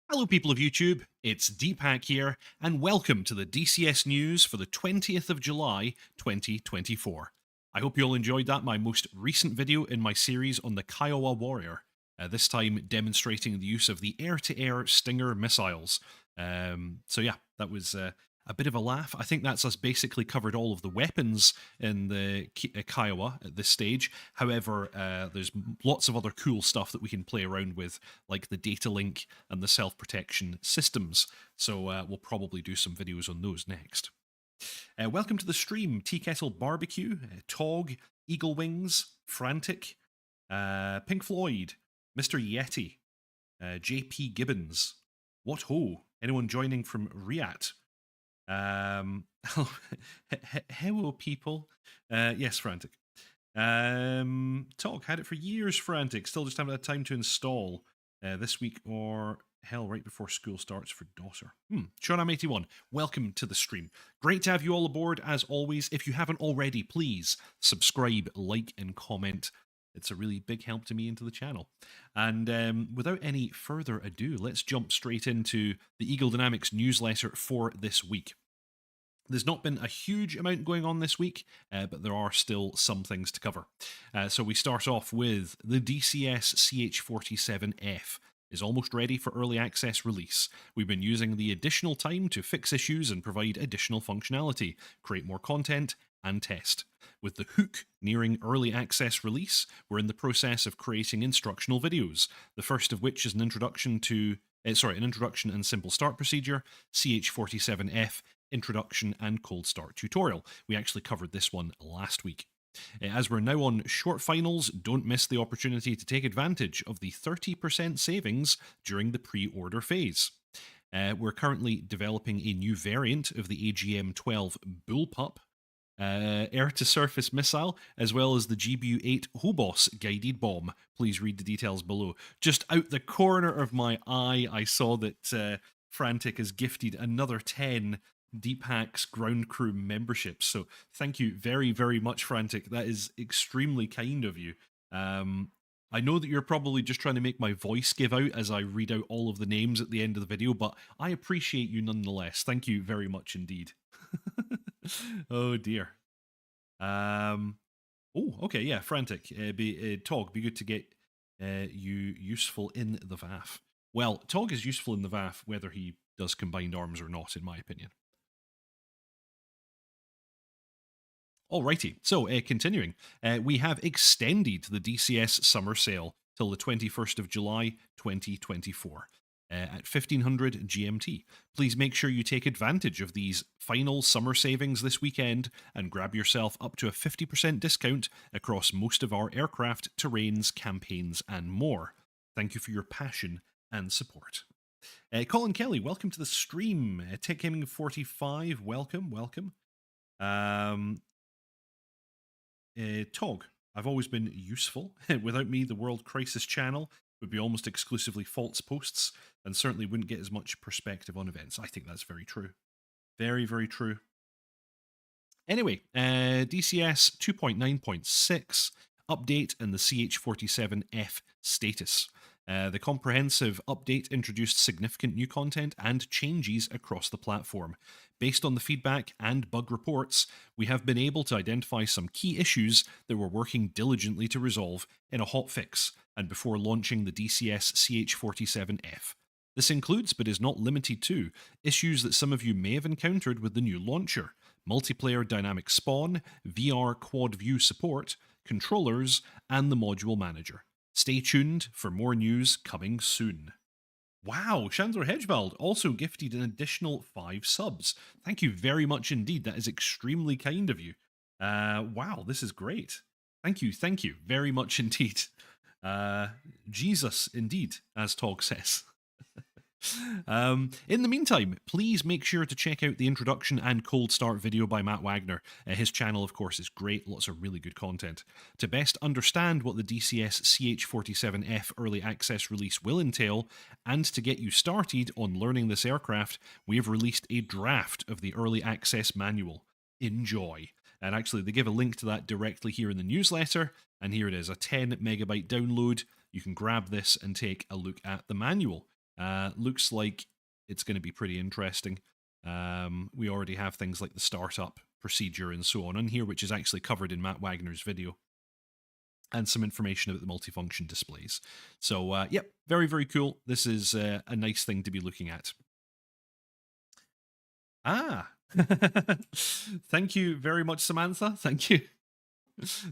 Hello, people of YouTube. It's Deepak here, and welcome to the DCS news for the 20th of July, 2024. I hope you all enjoyed that, my most recent video in my series on the Kiowa Warrior, this time demonstrating the use of the air-to-air Stinger missiles. So that was a bit of a laugh. I think that's us basically covered all of the weapons in the Kiowa at this stage. However, there's lots of other cool stuff that we can play around with, like the data link and the self-protection systems. So we'll probably do some videos on those next. Welcome to the stream, Tea Kettle Barbecue, Tog, Eagle Wings, Frantic, Pink Floyd, Mr. Yeti, JP Gibbons, What Ho? Anyone joining from Riyadh? Hello, people. Yes, Frantic. Tog, had it for years, Frantic. Still just haven't had time to install this week or hell right before school starts for daughter. Seanam81, welcome to the stream. Great to have you all aboard as always. If you haven't already, please subscribe, like, and comment. It's a really big help to me and to the channel. And without any further ado, let's jump straight into the Eagle Dynamics newsletter for this week. There's not been a huge amount going on this week, but there are still some things to cover. So we start off with the DCS CH-47F is almost ready for early access release. We've been using the additional time to fix issues and provide additional functionality, create more content, and test. With the hook nearing early access release, we're in the process of creating instructional videos, the first of which is an introduction and simple start procedure, CH-47F, introduction and cold start tutorial. We actually covered this one last week. As we're now on short finals, don't miss the opportunity to take advantage of the 30% savings during the pre-order phase. We're currently developing a new variant of the AGM-12 Bullpup air-to-surface missile, as well as the GBU-8 Hobos guided bomb. Please read the details below. Just out the corner of my eye, I saw that Frantic has gifted another 10 Deep Hacks ground crew memberships. So thank you very, very much, Frantic. That is extremely kind of you. I know that you're probably just trying to make my voice give out as I read out all of the names at the end of the video, but I appreciate you nonetheless. Thank you very much indeed. Oh dear. Okay, yeah, Frantic. Tog, be good to get you useful in the VAF. Well, Tog is useful in the VAF whether he does combined arms or not, in my opinion. Alrighty, so continuing, we have extended the DCS summer sale till the 21st of July 2024 at 1500 GMT. Please make sure you take advantage of these final summer savings this weekend and grab yourself up to a 50% discount across most of our aircraft, terrains, campaigns, and more. Thank you for your passion and support. Colin Kelly, welcome to the stream. Tech Gaming 45, welcome. Tog, I've always been useful. Without me, the World Crisis channel would be almost exclusively false posts and certainly wouldn't get as much perspective on events. I think that's very true. Very, very true. Anyway, DCS 2.9.6 update and the CH-47F status. The comprehensive update introduced significant new content and changes across the platform. Based on the feedback and bug reports, we have been able to identify some key issues that we're working diligently to resolve in a hotfix and before launching the DCS CH-47F. This includes, but is not limited to, issues that some of you may have encountered with the new launcher, multiplayer dynamic spawn, VR quad view support, controllers, and the module manager. Stay tuned for more news coming soon. Wow, Chandler Hedgevald also gifted an additional 5 subs. Thank you very much indeed. That is extremely kind of you. Wow, this is great. Thank you very much indeed. Jesus, indeed, as Tog says. In the meantime, please make sure to check out the introduction and cold start video by Matt Wagner. His channel, of course, is great, lots of really good content. To best understand what the DCS CH-47F early access release will entail, and to get you started on learning this aircraft, we have released a draft of the early access manual. Enjoy. And actually, they give a link to that directly here in the newsletter, and here it is, a 10 megabyte download. You can grab this and take a look at the manual. Looks like it's going to be pretty interesting. We already have things like the startup procedure and so on here, which is actually covered in Matt Wagner's video, and some information about the multifunction displays. So, yep, very, very cool. This is a nice thing to be looking at. Ah, thank you very much, Samantha. Thank you.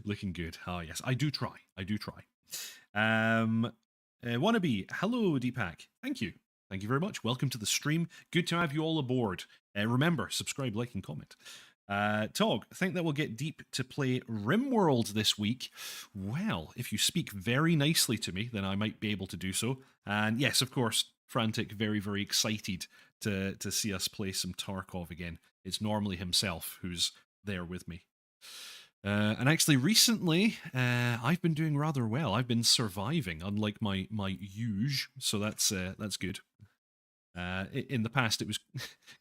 Looking good. Oh, yes, I do try. I do try. Wannabe, hello, Deepak. Thank you. Thank you very much. Welcome to the stream. Good to have you all aboard. Remember, subscribe, like, and comment. Tog, I think that we'll get deep to play RimWorld this week. Well, if you speak very nicely to me, then I might be able to do so. And yes, of course, Frantic, very, very excited to see us play some Tarkov again. It's normally himself who's there with me. And actually, recently, I've been doing rather well. I've been surviving, unlike my huge, so that's good. In the past, it was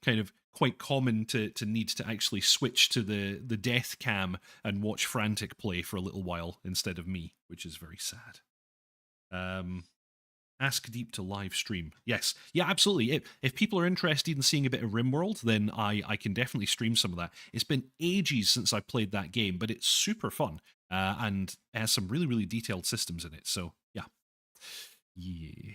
kind of quite common to need to actually switch to the death cam and watch Frantic play for a little while instead of me, which is very sad. Ask Deep to live stream. Yes. Yeah, absolutely. If people are interested in seeing a bit of RimWorld, then I can definitely stream some of that. It's been ages since I played that game, but it's super fun. And it has some really, really detailed systems in it. So, yeah. Yeah.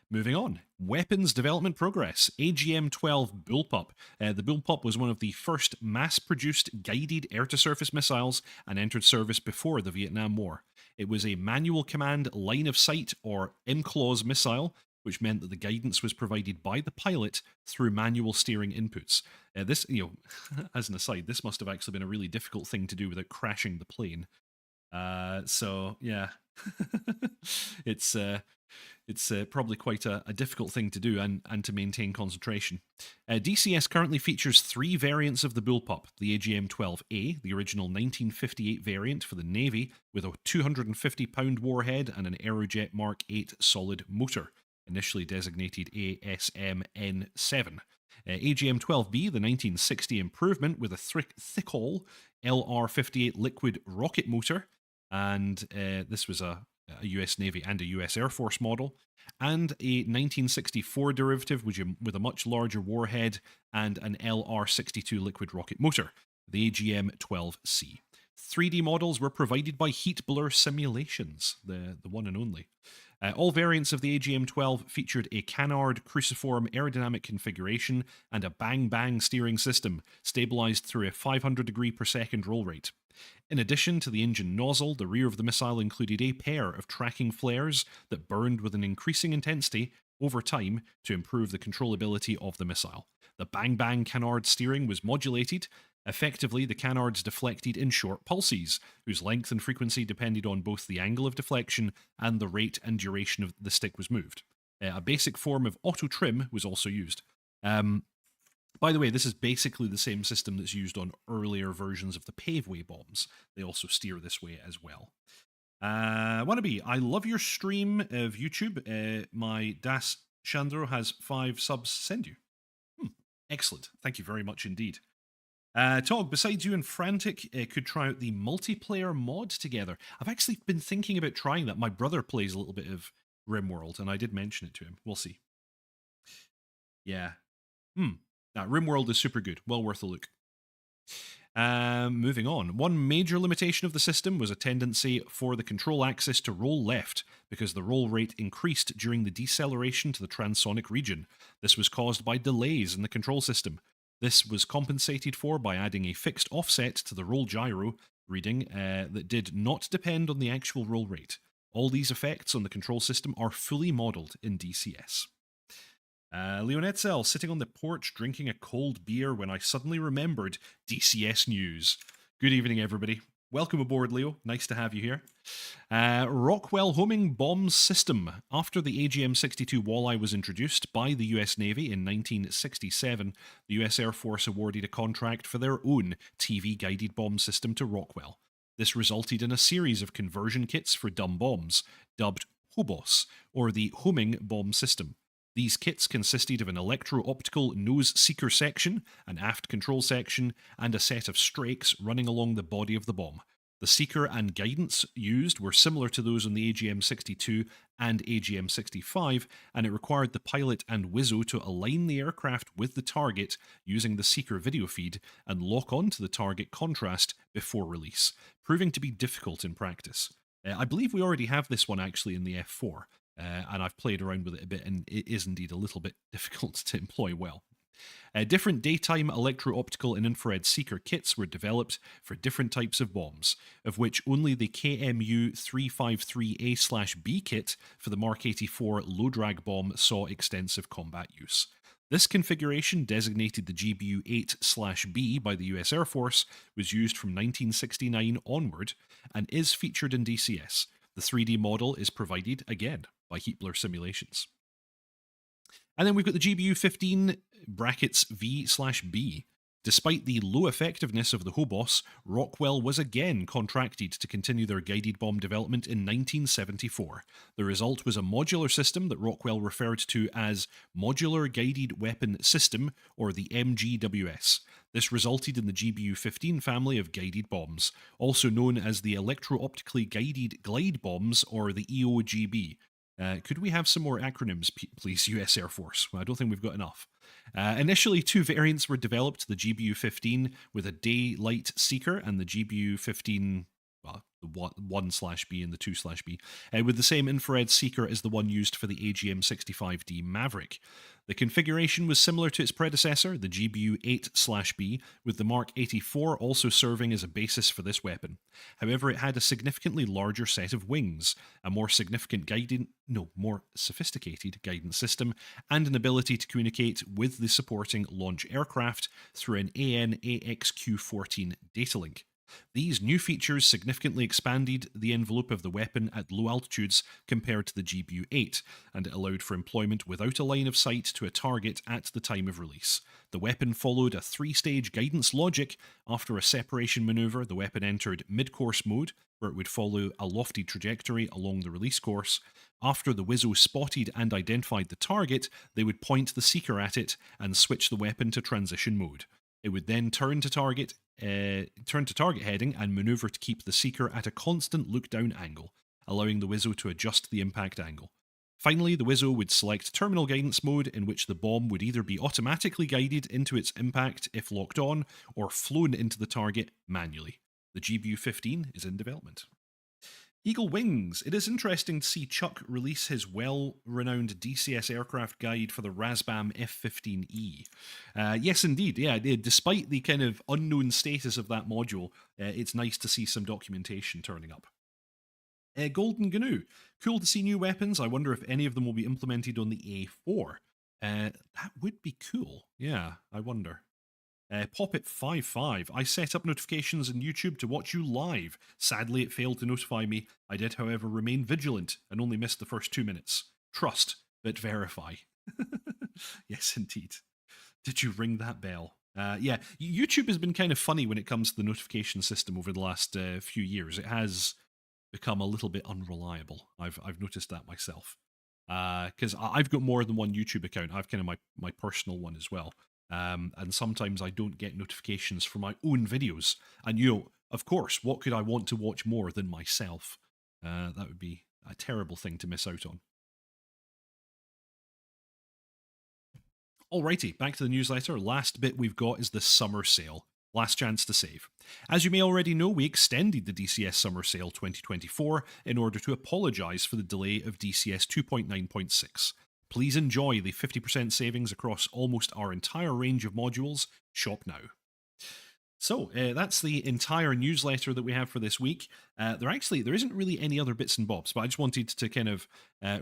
Moving on, weapons development progress. AGM-12 Bullpup. The Bullpup was one of the first mass-produced guided air-to-surface missiles and entered service before the Vietnam War. It was a manual command line-of-sight or MCLAWS missile, which meant that the guidance was provided by the pilot through manual steering inputs. This, as an aside, this must have actually been a really difficult thing to do without crashing the plane. So, yeah. It's probably quite a difficult thing to do and to maintain concentration. DCS currently features 3 variants of the Bullpup: the AGM-12A, the original 1958 variant for the Navy, with a 250-pound warhead and an Aerojet Mark 8 solid motor, initially designated ASMN-7. AGM-12B, the 1960 improvement, with a Thickall LR-58 liquid rocket motor, and this was a US Navy and a US Air Force model, and a 1964 derivative with a much larger warhead and an LR-62 liquid rocket motor, the AGM-12C. 3D models were provided by Heat Blur Simulations, the one and only. All variants of the AGM-12 featured a canard cruciform aerodynamic configuration and a bang-bang steering system, stabilized through a 500 degree per second roll rate. In addition to the engine nozzle, the rear of the missile included a pair of tracking flares that burned with an increasing intensity over time to improve the controllability of the missile. The bang-bang canard steering was modulated. Effectively, the canards deflected in short pulses, whose length and frequency depended on both the angle of deflection and the rate and duration of the stick was moved. A basic form of auto-trim was also used. By the way, this is basically the same system that's used on earlier versions of the Paveway bombs. They also steer this way as well. Wannabe, I love your stream of YouTube. My Das Chandro has 5 subs to send you. Excellent. Thank you very much indeed. Tog, besides you and Frantic, could try out the multiplayer mod together. I've actually been thinking about trying that. My brother plays a little bit of RimWorld, and I did mention it to him. We'll see. Yeah. Now, RimWorld is super good. Well worth a look. Moving on. One major limitation of the system was a tendency for the control axis to roll left, because the roll rate increased during the deceleration to the transonic region. This was caused by delays in the control system. This was compensated for by adding a fixed offset to the roll gyro reading that did not depend on the actual roll rate. All these effects on the control system are fully modelled in DCS. Leonetzel, sitting on the porch drinking a cold beer when I suddenly remembered DCS news. Good evening, everybody. Welcome aboard, Leo. Nice to have you here. Rockwell Homing Bombs System. After the AGM-62 Walleye was introduced by the US Navy in 1967, the US Air Force awarded a contract for their own TV-guided bomb system to Rockwell. This resulted in a series of conversion kits for dumb bombs, dubbed HOBOS, or the Homing Bomb System. These kits consisted of an electro-optical nose seeker section, an aft control section, and a set of strakes running along the body of the bomb. The seeker and guidance used were similar to those on the AGM-62 and AGM-65, and it required the pilot and Wizzo to align the aircraft with the target using the seeker video feed and lock onto the target contrast before release, proving to be difficult in practice. I believe we already have this one actually in the F4, and I've played around with it a bit, and it is indeed a little bit difficult to employ well. Different daytime electro-optical and infrared seeker kits were developed for different types of bombs, of which only the KMU-353A/B kit for the Mark 84 low-drag bomb saw extensive combat use. This configuration, designated the GBU-8/B by the US Air Force, was used from 1969 onward and is featured in DCS. The 3D model is provided, again, by Heatblur Simulations. And then we've got the GBU-15 brackets V/B. Despite the low effectiveness of the Hobos, Rockwell was again contracted to continue their guided bomb development in 1974. The result was a modular system that Rockwell referred to as Modular Guided Weapon System, or the MGWS. This resulted in the GBU-15 family of guided bombs, also known as the Electro-Optically Guided Glide Bombs, or the EOGB. Could we have some more acronyms, please, US Air Force? Well, I don't think we've got enough. Initially, two variants were developed, the GBU-15 with a daylight seeker and the GBU-15, well, the 1/B and the 2/B, with the same infrared seeker as the one used for the AGM-65D Maverick. The configuration was similar to its predecessor, the GBU-8/B, with the Mark 84 also serving as a basis for this weapon. However, it had a significantly larger set of wings, a more sophisticated guidance system, and an ability to communicate with the supporting launch aircraft through an AN-AXQ-14 data link. These new features significantly expanded the envelope of the weapon at low altitudes compared to the GBU-8, and it allowed for employment without a line of sight to a target at the time of release. The weapon followed a three-stage guidance logic. After a separation maneuver, the weapon entered mid-course mode, where it would follow a lofty trajectory along the release course. After the Wizzo spotted and identified the target, they would point the seeker at it and switch the weapon to transition mode. It would then turn to target heading and maneuver to keep the seeker at a constant look-down angle, allowing the Wizzo to adjust the impact angle. Finally, the Wizzo would select terminal guidance mode, in which the bomb would either be automatically guided into its impact if locked on, or flown into the target manually. The GBU-15 is in development. Eagle Wings. It is interesting to see Chuck release his well-renowned DCS aircraft guide for the Razbam F-15E. Yes, indeed. Yeah, despite the kind of unknown status of that module, it's nice to see some documentation turning up. Golden Gnu. Cool to see new weapons. I wonder if any of them will be implemented on the A4. That would be cool. Yeah, I wonder. Poppit55. I set up notifications on YouTube to watch you live. Sadly, it failed to notify me. I did, however, remain vigilant and only missed the first 2 minutes. Trust, but verify. Yes, indeed. Did you ring that bell? Yeah, YouTube has been kind of funny when it comes to the notification system over the last few years. It has become a little bit unreliable. I've noticed that myself. Because I've got more than one YouTube account. I've kind of my personal one as well. And sometimes I don't get notifications for my own videos. And, of course, what could I want to watch more than myself? That would be a terrible thing to miss out on. Alrighty, back to the newsletter. Last bit we've got is the summer sale. Last chance to save. As you may already know, we extended the DCS Summer Sale 2024 in order to apologise for the delay of DCS 2.9.6. Please enjoy the 50% savings across almost our entire range of modules. Shop now. So that's the entire newsletter that we have for this week. There isn't really any other bits and bobs, but I just wanted to kind of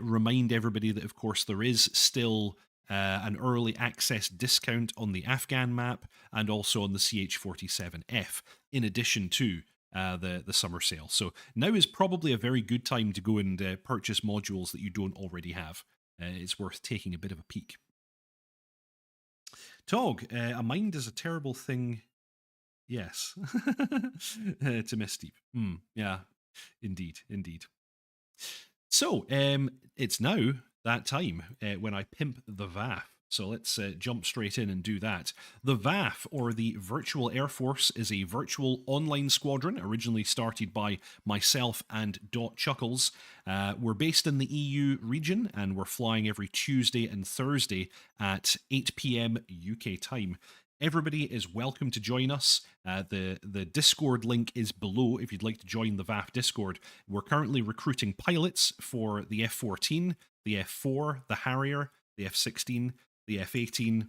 remind everybody that, of course, there is still an early access discount on the Afghan map and also on the CH-47F, in addition to the summer sale. So now is probably a very good time to go and purchase modules that you don't already have. It's worth taking a bit of a peek. Tog, a mind is a terrible thing. Yes. To miss deep. Yeah, indeed. So, it's now that time when I pimp the VAF. So let's jump straight in and do that. The VAF, or the Virtual Air Force, is a virtual online squadron originally started by myself and Dot Chuckles. We're based in the EU region, and we're flying every Tuesday and Thursday at 8 p.m. UK time. Everybody is welcome to join us. The Discord link is below if you'd like to join the VAF Discord. We're currently recruiting pilots for the F-14, the F-4, the Harrier, the F-16, the F-18,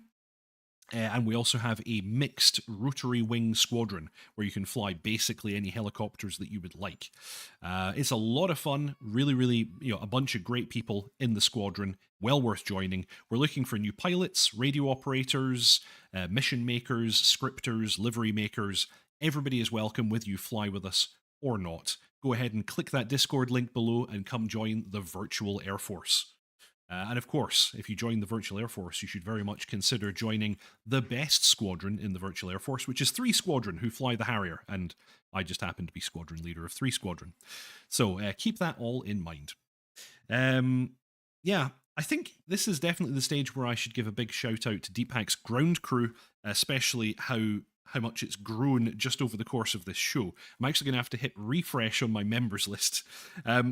and we also have a mixed rotary wing squadron where you can fly basically any helicopters that you would like. It's a lot of fun, really, a bunch of great people in the squadron, well worth joining. We're looking for new pilots, radio operators, mission makers, scripters, livery makers. Everybody is welcome, whether you fly with us or not. Go ahead and click that Discord link below and come join the Virtual Air Force. And of course, if you join the Virtual Air Force, you should very much consider joining the best squadron in the Virtual Air Force, which is 3 Squadron, who fly the Harrier, and I just happen to be squadron leader of 3 Squadron. So keep that all in mind. Yeah, I think this is definitely the stage where I should give a big shout out to Deephack's ground crew, especially how much it's grown just over the course of this show. I'm actually going to have to hit refresh on my members list.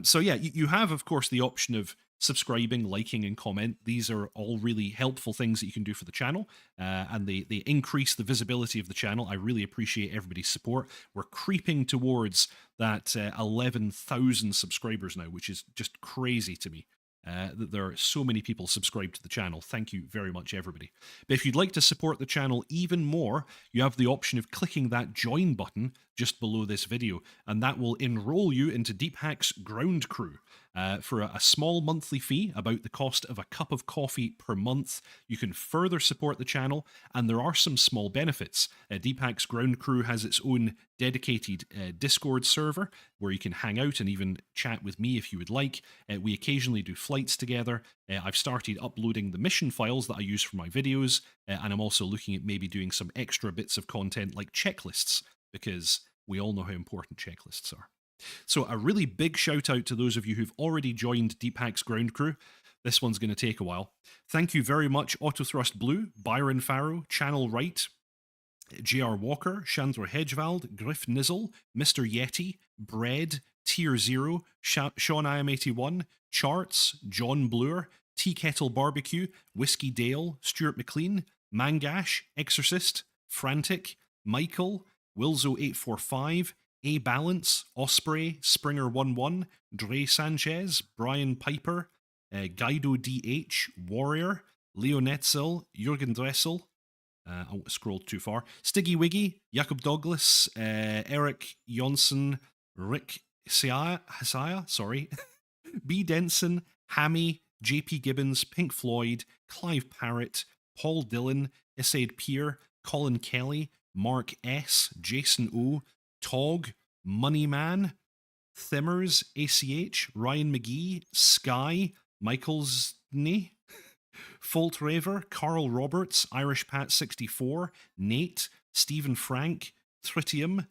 So yeah, you have, of course, the option of subscribing, liking, and comment. These are all really helpful things that you can do for the channel, and they increase the visibility of the channel. I really appreciate everybody's support. We're creeping towards that 11,000 subscribers now, which is just crazy to me. That there are so many people subscribed to the channel. Thank you very much, everybody. But if you'd like to support the channel even more, you have the option of clicking that join button just below this video, and that will enroll you into Deephack's ground crew. For a small monthly fee, about the cost of a cup of coffee per month, you can further support the channel, and there are some small benefits. Deephack's ground crew has its own dedicated Discord server where you can hang out and even chat with me if you would like. We occasionally do flights together. I've started uploading the mission files that I use for my videos, and I'm also looking at maybe doing some extra bits of content like checklists, because we all know how important checklists are. So a really big shout out to those of you who've already joined Deephack's ground crew. This one's going to take a while. Thank you very much, Autothrust Blue, Byron Farrow, Channel Right, J.R. Walker, Chandra Hedgevald, Griff Nizzle, Mr. Yeti, Bread, Tier Zero, Sean IM81, Charts, John Bloor, Tea Kettle Barbecue, Whiskey Dale, Stuart McLean, Mangash, Exorcist, Frantic, Michael, Wilzo845, A Balance, Osprey, Springer11, Dre Sanchez, Brian Piper, Guido DH, Warrior, Leo Netzel, Jurgen Dressel, I scrolled too far, Stiggy Wiggy, Jakob Douglas, Eric Jonsson, Rick Hasaya, sorry, B. Denson, Hammy, JP Gibbons, Pink Floyd, Clive Parrott, Paul Dillon, Isaid Peer, Colin Kelly, Mark S., Jason O., Tog, Moneyman, Thimmers, ACH, Ryan McGee, Sky, Michaelsney, Fault Raver, Carl Roberts, Irish Pat 64, Nate, Stephen Frank, Tritium,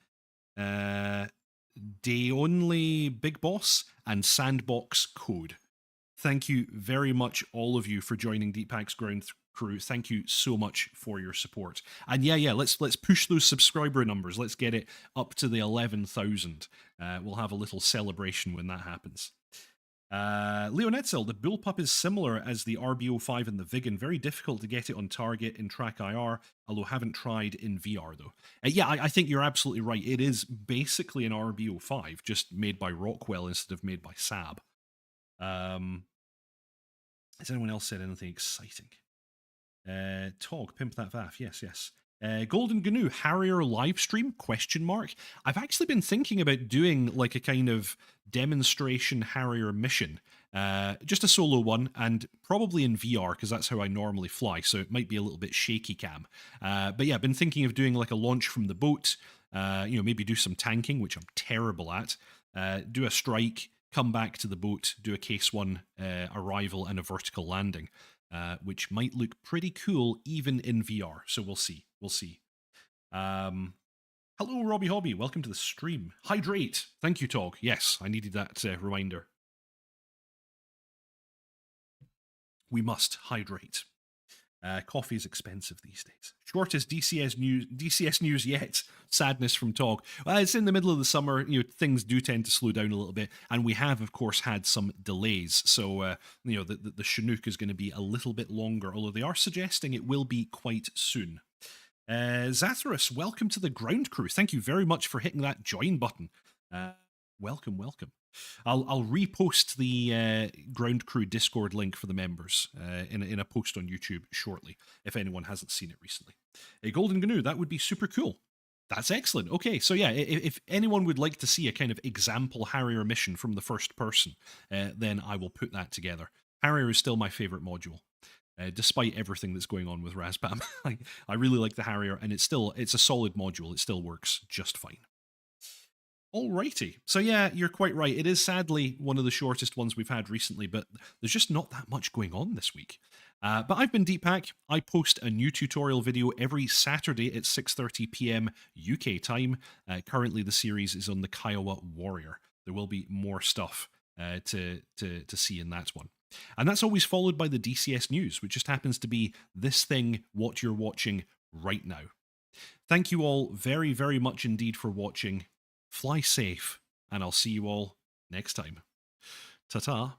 Day Only Big Boss, and Sandbox Code. Thank you very much, all of you, for joining Deephack's ground crew. Thank you so much for your support. And yeah, let's push those subscriber numbers. Let's get it up to the 11,000. We'll have a little celebration when that happens. Leo Netzel, the bullpup is similar as the RB05 and the Vigan. Very difficult to get it on target in track IR, although haven't tried in VR though. Yeah, I think you're absolutely right. It is basically an RB05, just made by Rockwell instead of made by Saab. Has anyone else said anything exciting? Tog, pimp that VAF, yes. Golden Gnu, Harrier live stream, question mark. I've actually been thinking about doing like a kind of demonstration Harrier mission. Just a solo one, and probably in VR, because that's how I normally fly, so it might be a little bit shaky cam. But yeah, I've been thinking of doing like a launch from the boat, maybe do some tanking, which I'm terrible at, do a strike, come back to the boat, do a Case 1 arrival and a vertical landing, which might look pretty cool even in VR. So we'll see. Hello, Robbie Hobby. Welcome to the stream. Hydrate. Thank you, Tog. Yes, I needed that reminder. We must hydrate. Coffee is expensive these days. Shortest DCS news yet. Sadness from Tog. It's in the middle of the summer. Things do tend to slow down a little bit, and we have, of course, had some delays. So, the Chinook is going to be a little bit longer, although they are suggesting it will be quite soon. Zatharus, welcome to the ground crew. Thank you very much for hitting that join button. Welcome. I'll repost the ground crew Discord link for the members in a post on YouTube shortly, if anyone hasn't seen it recently. A Golden Gnu, that would be super cool. That's excellent. Okay, so yeah, if anyone would like to see a kind of example Harrier mission from the first person, then I will put that together. Harrier is still my favorite module. Despite everything that's going on with Razbam. I really like the Harrier, and it's a solid module. It still works just fine. Alrighty. So yeah, you're quite right. It is sadly one of the shortest ones we've had recently, but there's just not that much going on this week. But I've been Deepak. I post a new tutorial video every Saturday at 6:30 p.m. UK time. Currently, the series is on the Kiowa Warrior. There will be more stuff to see in that one. And that's always followed by the DCS news, which just happens to be this thing, what you're watching right now. Thank you all very, very much indeed for watching. Fly safe, and I'll see you all next time. Ta-ta.